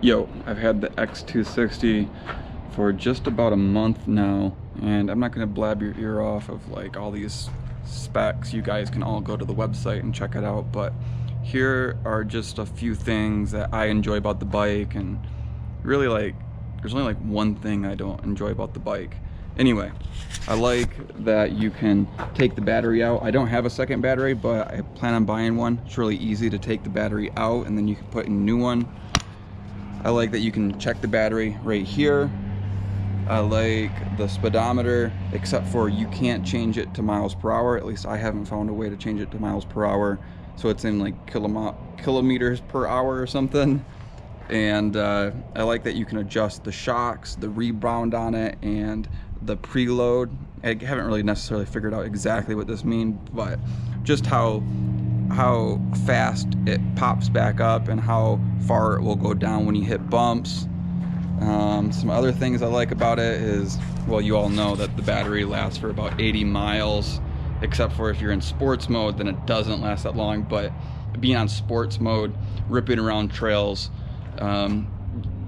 Yo, I've had the X260 for just about a month now, and I'm not gonna blab your ear off of like all these specs. You guys can all go to the website and check it out, but here are just a few things that I enjoy about the bike, and really like, there's only like one thing I don't enjoy about the bike. Anyway, I like that you can take the battery out. I don't have a second battery, but I plan on buying one. It's really easy to take the battery out and then you can put in a new one. I like that you can check the battery right here. I like the speedometer, except for you can't change it to miles per hour. At least I haven't found a way to change it to miles per hour. So it's in like kilometers per hour or something. And I like that you can adjust the shocks, the rebound on it, and the preload. I haven't really necessarily figured out exactly what this means, but just how fast it pops back up and how far it will go down when you hit bumps. Some other things I like about it is, well, you all know that the battery lasts for about 80 miles, except for if you're in sports mode, then it doesn't last that long. But being on sports mode, ripping around trails,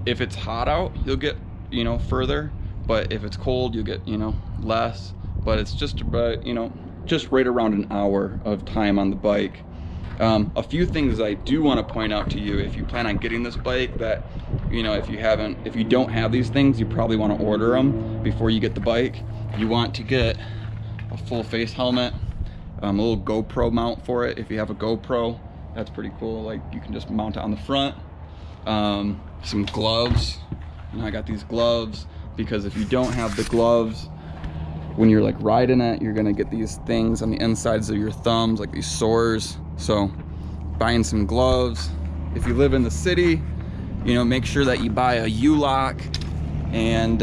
if it's hot out, you'll get, further, but if it's cold, you'll get, less. But it's just about, just right around an hour of time on the bike. A few things I do want to point out to you if you plan on getting this bike that, if you don't have these things, you probably want to order them before you get the bike. You want to get a full face helmet, a little GoPro mount for it. If you have a GoPro, that's pretty cool. Like, you can just mount it on the front. Some gloves. I got these gloves because if you don't have the gloves, when you're like riding it, you're gonna get these things on the insides of your thumbs, like these sores. So buying some gloves. If you live in the city, make sure that you buy a U-lock. And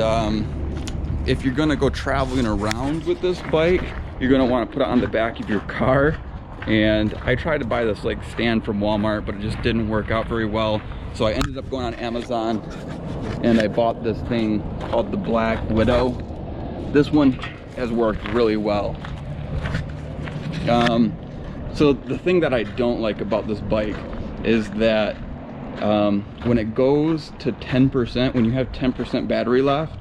if you're gonna go traveling around with this bike, you're gonna want to put it on the back of your car. And I tried to buy this like stand from Walmart, but it just didn't work out very well. So I ended up going on Amazon and I bought this thing called the Black Widow. This one has worked really well. So the thing that I don't like about this bike is that when it goes to 10%, when you have 10% battery left,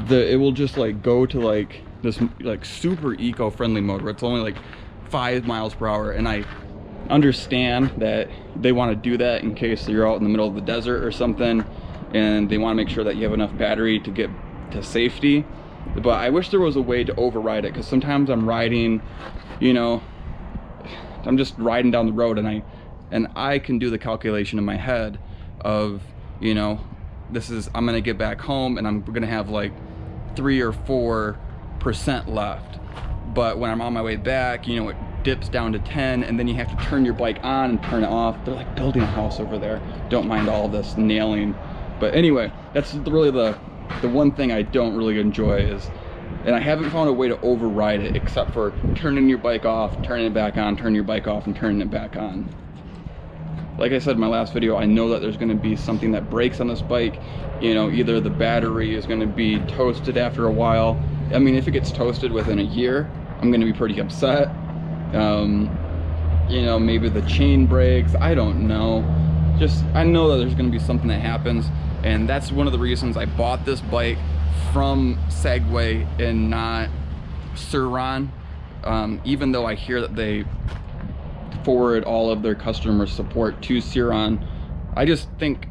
it will just like go to like this like super eco-friendly mode where it's only like 5 miles per hour. And I understand that they want to do that in case you're out in the middle of the desert or something, and they want to make sure that you have enough battery to get to safety. But I wish there was a way to override it, because sometimes I'm riding, I'm just riding down the road and I can do the calculation in my head of, I'm gonna get back home and I'm gonna have like 3 or 4% left. But when I'm on my way back, it dips down to 10, and then you have to turn your bike on and turn it off. They're like building a house over there. Don't mind all this nailing. But anyway, that's really the one thing I don't really enjoy is, and I haven't found a way to override it except for turning your bike off, turning it back on, turning your bike off, and turning it back on. Like I said in my last video, I know that there's going to be something that breaks on this bike. Either the battery is going to be toasted after a while. I mean, if it gets toasted within a year, I'm going to be pretty upset. Maybe the chain breaks. I don't know. I know that there's going to be something that happens. And that's one of the reasons I bought this bike from Segway and not Sur-Ron. Even though I hear that they forward all of their customer support to Sur-Ron, I just think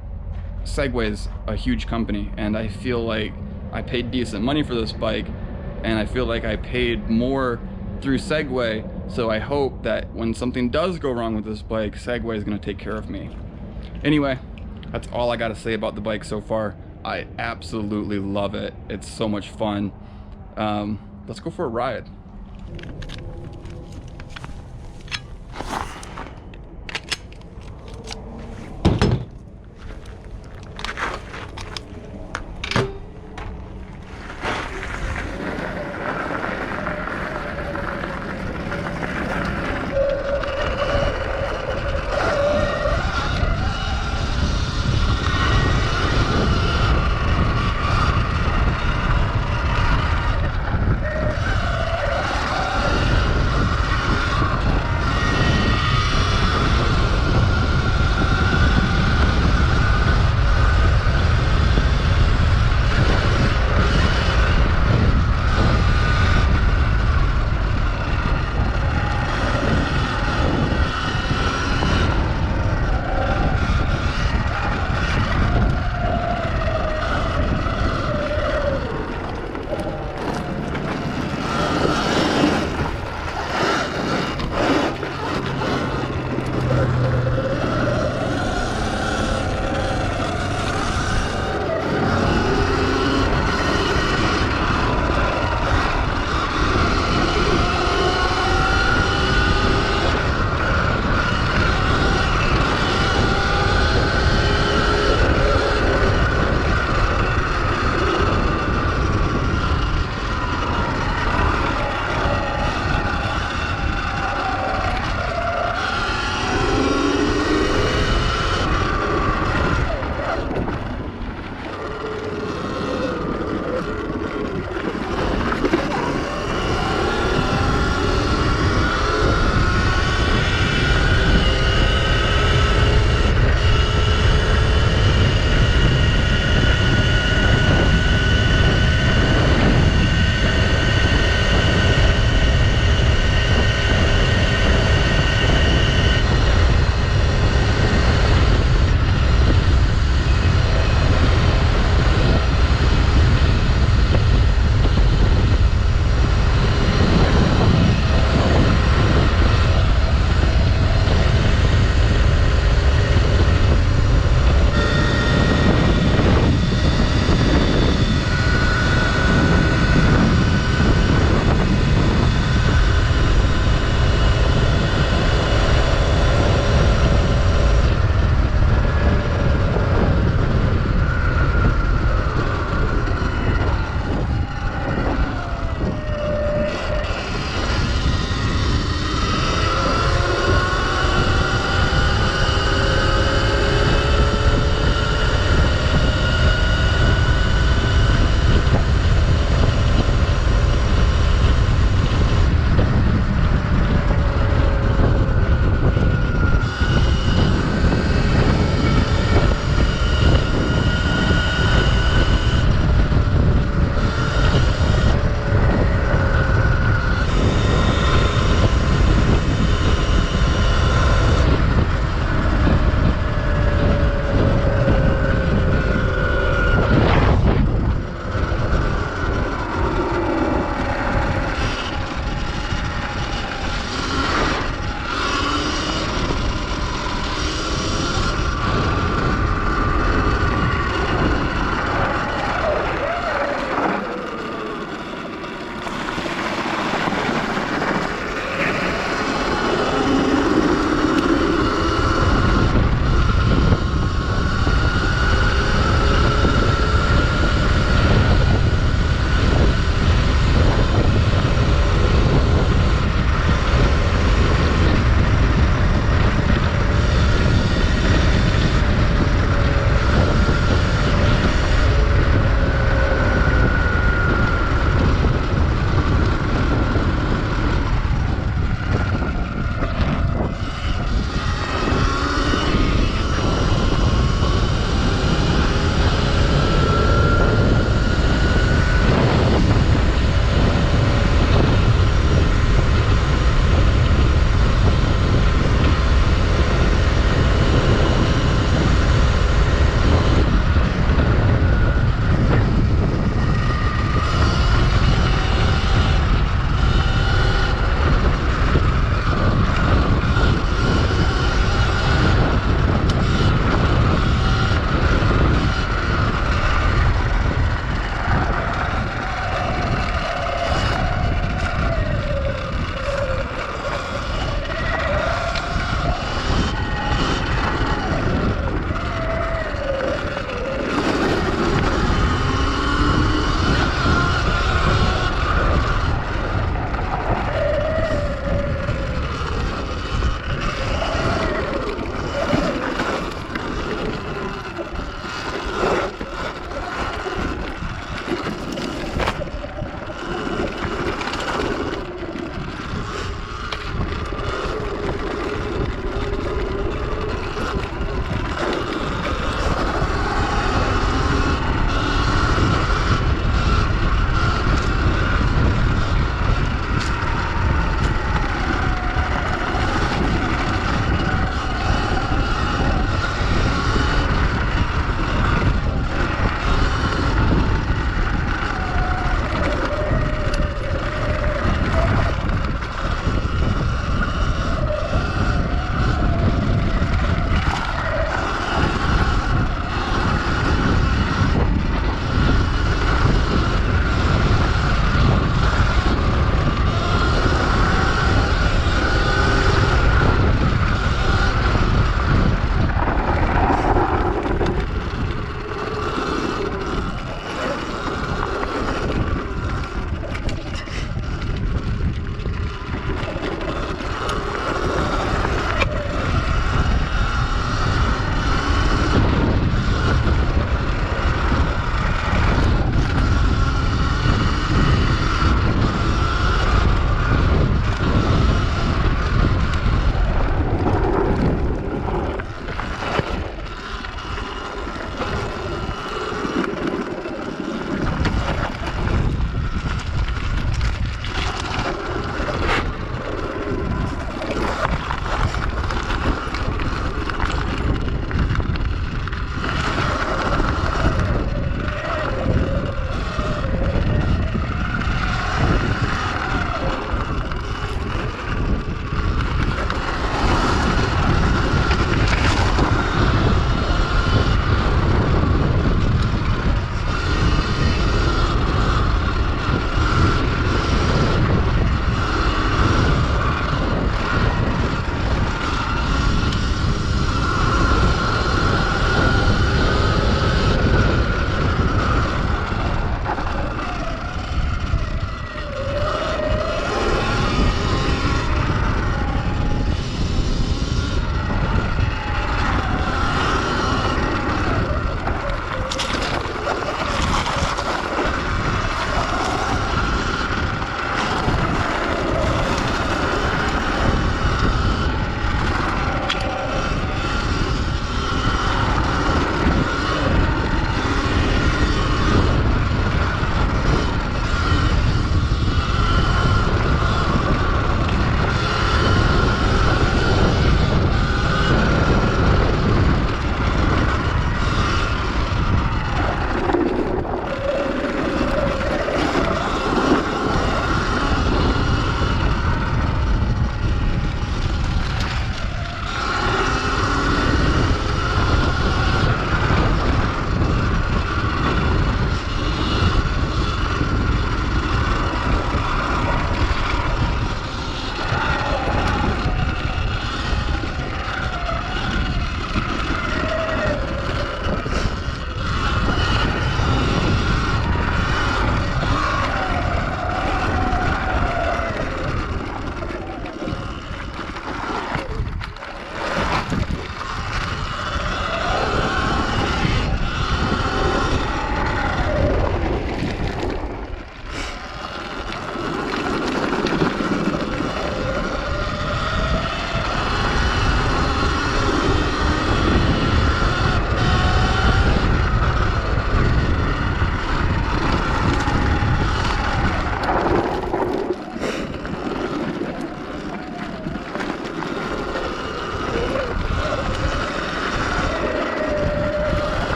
Segway is a huge company, and I feel like I paid decent money for this bike, and I feel like I paid more through Segway. So I hope that when something does go wrong with this bike, Segway is going to take care of me. Anyway, that's all I got to say about the bike so far. I absolutely love it. It's so much fun. Let's go for a ride.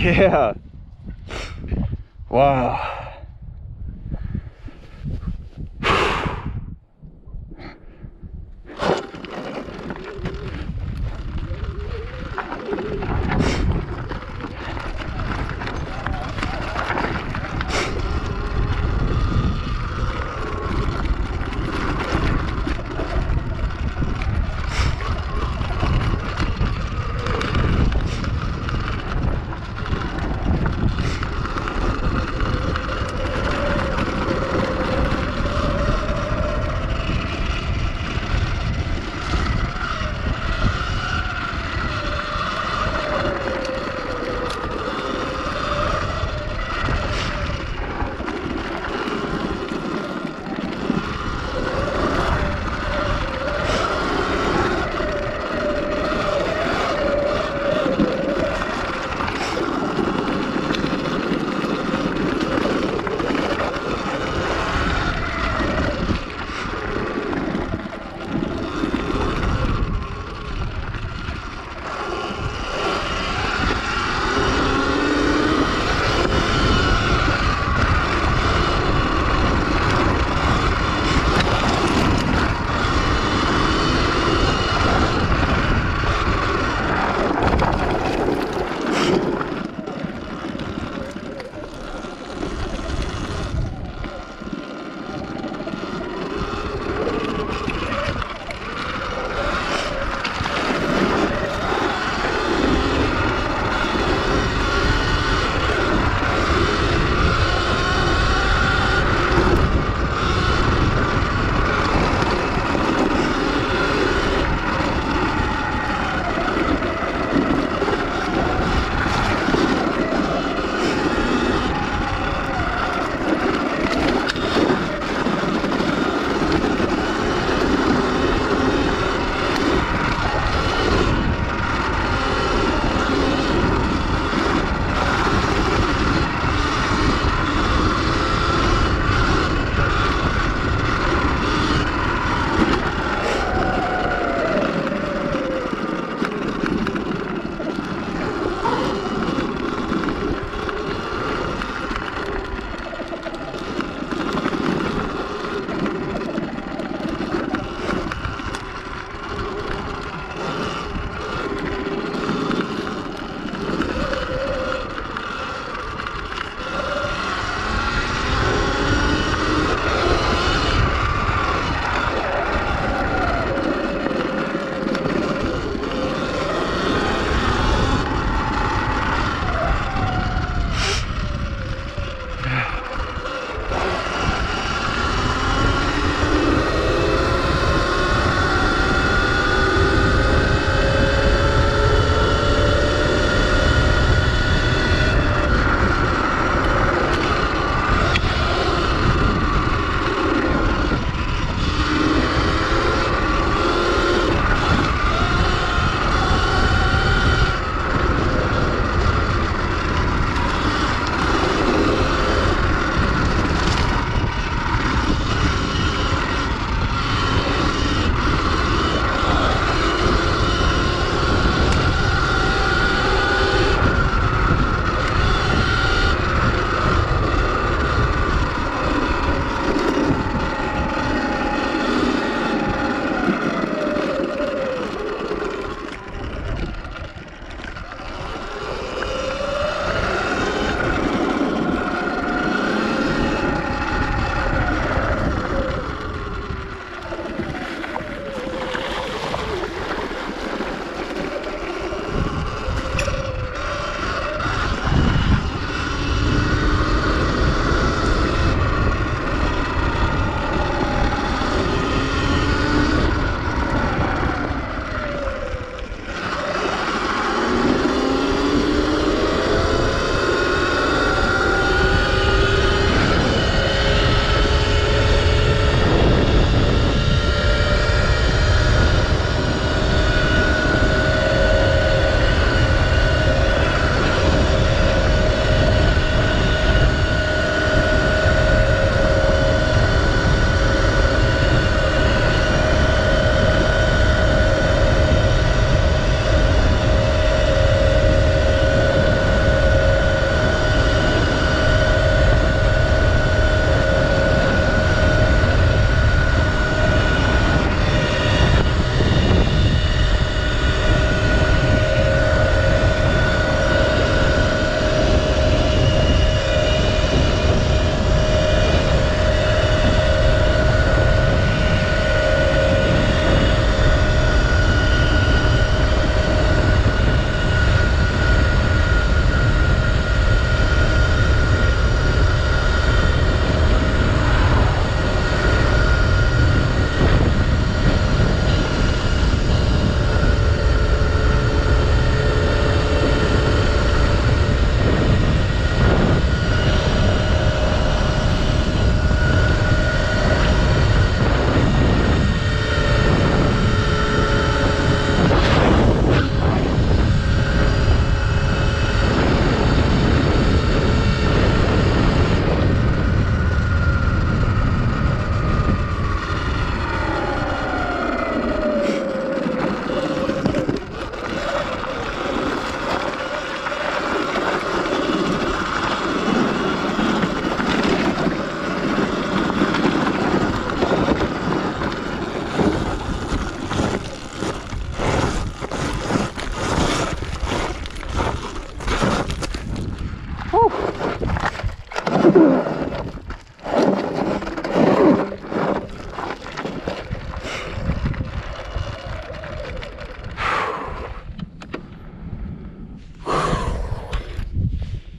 Yeah. Wow.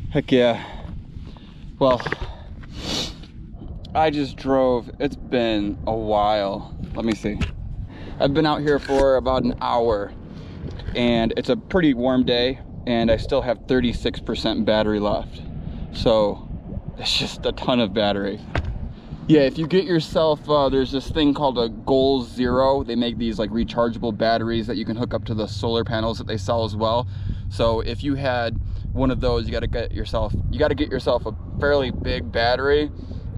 Heck yeah. Well, I just drove. It's been a while. Let me see. I've been out here for about an hour, and it's a pretty warm day, and I still have 36% battery left. So it's just a ton of battery. Yeah, if you get yourself, there's this thing called a Goal Zero. They make these like rechargeable batteries that you can hook up to the solar panels that they sell as well. So if you had one of those, you got to get yourself a fairly big battery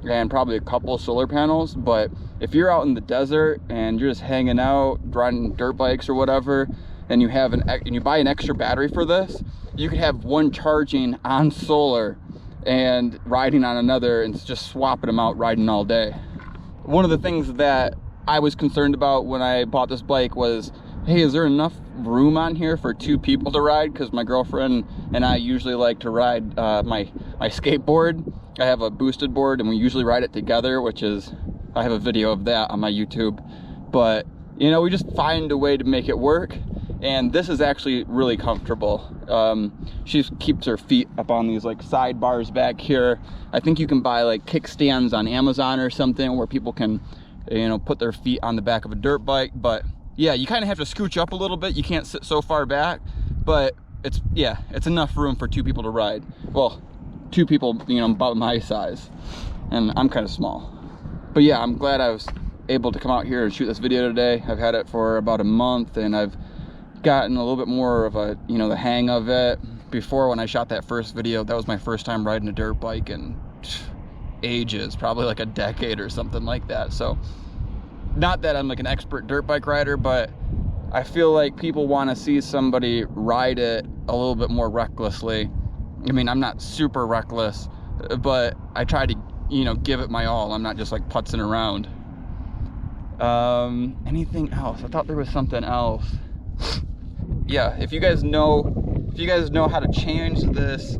and probably a couple solar panels. But if you're out in the desert and you're just hanging out, riding dirt bikes or whatever, and you buy an extra battery for this, you could have one charging on solar and riding on another, and just swapping them out, riding all day. One of the things that I was concerned about when I bought this bike was, hey, is there enough room on here for 2 people to ride? Because my girlfriend and I usually like to ride my skateboard. I have a boosted board, and we usually ride it together, which is, I have a video of that on my YouTube. But you know, we just find a way to make it work, and this is actually really comfortable. She keeps her feet up on these like sidebars back here. I think you can buy like kickstands on Amazon or something where people can, you know, put their feet on the back of a dirt bike. But yeah, you kind of have to scooch up a little bit. You can't sit so far back, but it's enough room for 2 people to ride. Well, 2 people, you know, about my size, and I'm kind of small. But yeah, I'm glad I was able to come out here and shoot this video today. I've had it for about a month, and I've gotten a little bit more of a, you know, the hang of it. Before, when I shot that first video, that was my first time riding a dirt bike in ages, probably like a decade or something like that. So not that I'm like an expert dirt bike rider, but I feel like people want to see somebody ride it a little bit more recklessly. I mean, I'm not super reckless, but I try to, you know, give it my all. I'm not just like putzing around. Anything else? I thought there was something else. Yeah, if you guys know how to change this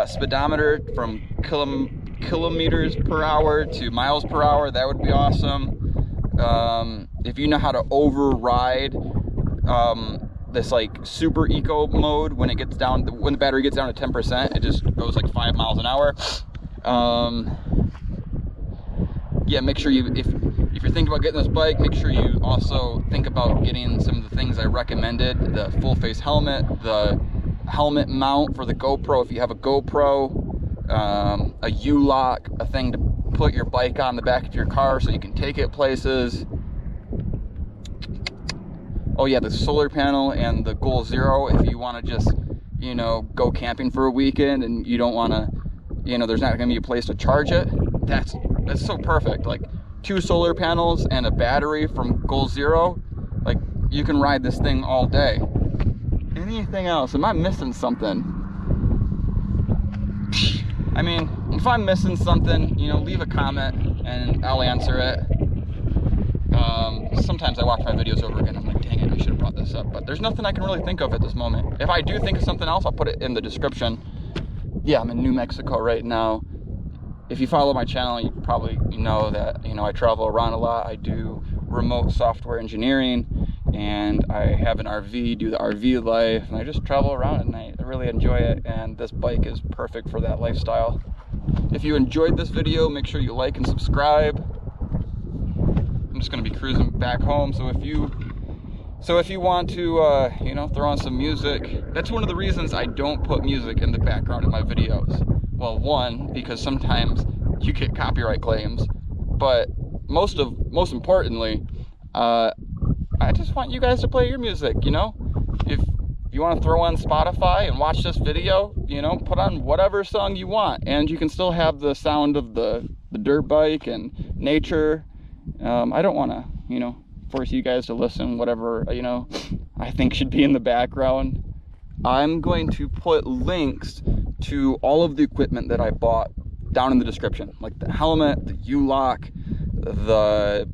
speedometer from kilometers per hour to miles per hour, that would be awesome. If you know how to override this like super eco mode, when the battery gets down to 10%, it just goes like 5 miles an hour. Yeah, make sure if you're thinking about getting this bike, make sure you also think about getting some of the things I recommended: the full face helmet, the helmet mount for the GoPro if you have a GoPro, a U-lock, a thing to put your bike on the back of your car so you can take it places. Oh yeah, the solar panel and the Goal Zero if you want to just, you know, go camping for a weekend and you don't want to, you know, there's not going to be a place to charge it. That's so perfect. Like 2 solar panels and a battery from Goal Zero, like you can ride this thing all day. Anything else? Am I missing something? I mean, if I'm missing something, you know, leave a comment and I'll answer it. Sometimes I watch my videos over again, I'm like, dang it, I should have brought this up, but there's nothing I can really think of at this moment. If I do think of something else, I'll put it in the description. Yeah, I'm in New Mexico right now. If you follow my channel, you probably know that, you know, I travel around a lot. I do remote software engineering, and I have an RV, do the RV life, and I just travel around at night. I really enjoy it, and this bike is perfect for that lifestyle. If you enjoyed this video, make sure you like and subscribe. I'm just going to be cruising back home, so if you want to, you know, throw on some music, that's one of the reasons I don't put music in the background of my videos. Well, one, because sometimes you get copyright claims, but most importantly, I just want you guys to play your music, you know? If you want to throw on Spotify and watch this video, you know, put on whatever song you want, and you can still have the sound of the dirt bike and nature. I don't want to, you know, force you guys to listen whatever, you know, I think should be in the background. I'm going to put links to all of the equipment that I bought down in the description, like the helmet, the U-lock, the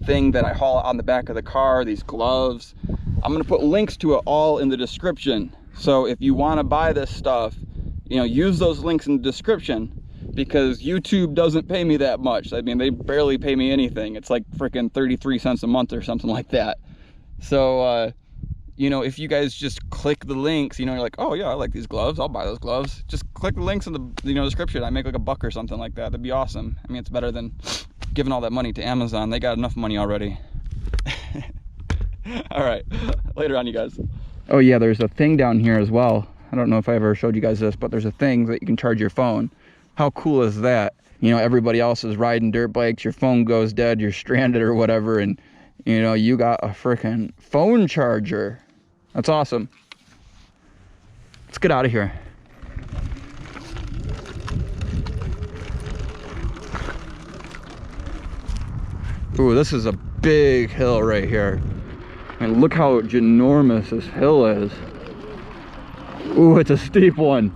thing that I haul on the back of the car, these gloves. I'm going to put links to it all in the description. So if you want to buy this stuff, you know, use those links in the description, because YouTube doesn't pay me that much. I mean, they barely pay me anything. It's like freaking 33 cents a month or something like that. So you know, if you guys just click the links, you know, you're like, oh yeah, I like these gloves, I'll buy those gloves. Just click the links in the, you know, description. I make like $1 or something like that. That'd be awesome. I mean, it's better than giving all that money to Amazon. They got enough money already. All right, later on, you guys. Oh yeah, there's a thing down here as well. I don't know if I ever showed you guys this, but there's a thing that you can charge your phone. How cool is that? You know, everybody else is riding dirt bikes, your phone goes dead, you're stranded or whatever, and you know, you got a freaking phone charger. That's awesome. Let's get out of here. Ooh, this is a big hill right here. And look how ginormous this hill is. Ooh, it's a steep one.